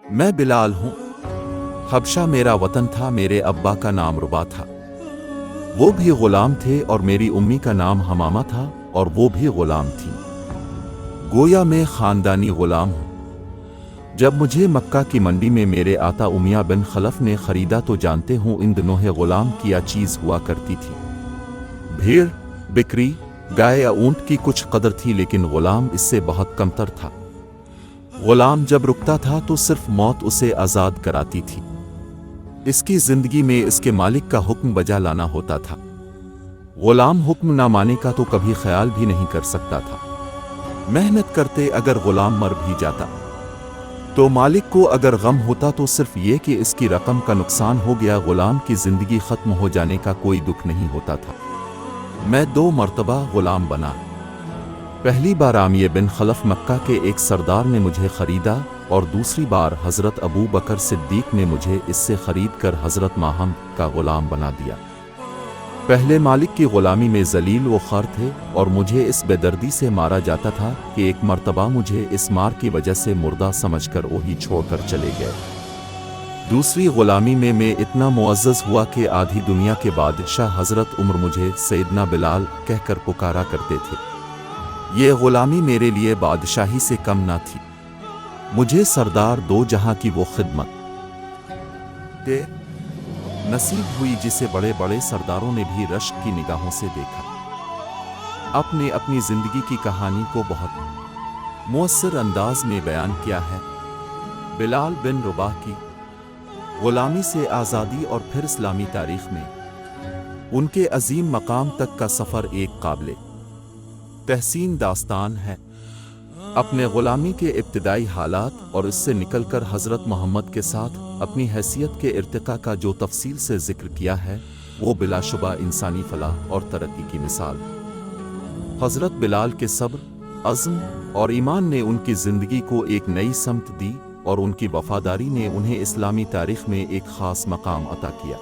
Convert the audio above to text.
میں بلال ہوں۔ حبشہ میرا وطن تھا، میرے ابا کا نام ربا تھا، وہ بھی غلام تھے، اور میری امی کا نام حمامہ تھا اور وہ بھی غلام تھی۔ گویا میں خاندانی غلام ہوں۔ جب مجھے مکہ کی منڈی میں میرے آتا امیہ بن خلف نے خریدا تو جانتے ہوں ان دنوں غلام کیا چیز ہوا کرتی تھی۔ بھیڑ، بکری، گائے یا اونٹ کی کچھ قدر تھی، لیکن غلام اس سے بہت کمتر تھا۔ غلام جب رکتا تھا تو صرف موت اسے آزاد کراتی تھی۔ اس کی زندگی میں اس کے مالک کا حکم بجا لانا ہوتا تھا۔ غلام حکم نہ مانے کا تو کبھی خیال بھی نہیں کر سکتا تھا۔ محنت کرتے اگر غلام مر بھی جاتا تو مالک کو اگر غم ہوتا تو صرف یہ کہ اس کی رقم کا نقصان ہو گیا، غلام کی زندگی ختم ہو جانے کا کوئی دکھ نہیں ہوتا تھا۔ میں 2 مرتبہ غلام بنا۔ پہلی بار امیہ بن خلف مکہ کے ایک سردار نے مجھے خریدا، اور دوسری بار حضرت ابو بکر صدیق نے مجھے اس سے خرید کر حضرت ماہم کا غلام بنا دیا۔ پہلے مالک کی غلامی میں ذلیل و خوار تھے، اور مجھے اس بے دردی سے مارا جاتا تھا کہ ایک مرتبہ مجھے اس مار کی وجہ سے مردہ سمجھ کر وہی چھوڑ کر چلے گئے۔ دوسری غلامی میں اتنا معزز ہوا کہ آدھی دنیا کے بادشاہ حضرت عمر مجھے سیدنا بلال کہہ کر پکارا کرتے تھے۔ یہ غلامی میرے لیے بادشاہی سے کم نہ تھی۔ مجھے سردار دو جہاں کی وہ خدمت دے نصیب ہوئی جسے بڑے بڑے سرداروں نے بھی رشک کی نگاہوں سے دیکھا۔ اپنی زندگی کی کہانی کو بہت مؤثر انداز میں بیان کیا ہے۔ بلال بن رباح کی غلامی سے آزادی اور پھر اسلامی تاریخ میں ان کے عظیم مقام تک کا سفر ایک قابل تحسین داستان ہے۔ اپنے غلامی کے ابتدائی حالات اور اس سے نکل کر حضرت محمد کے ساتھ اپنی حیثیت کے ارتقاء کا جو تفصیل سے ذکر کیا ہے، وہ بلا شبہ انسانی فلاح اور ترقی کی مثال ہے۔ حضرت بلال کے صبر، عزم اور ایمان نے ان کی زندگی کو ایک نئی سمت دی، اور ان کی وفاداری نے انہیں اسلامی تاریخ میں ایک خاص مقام عطا کیا۔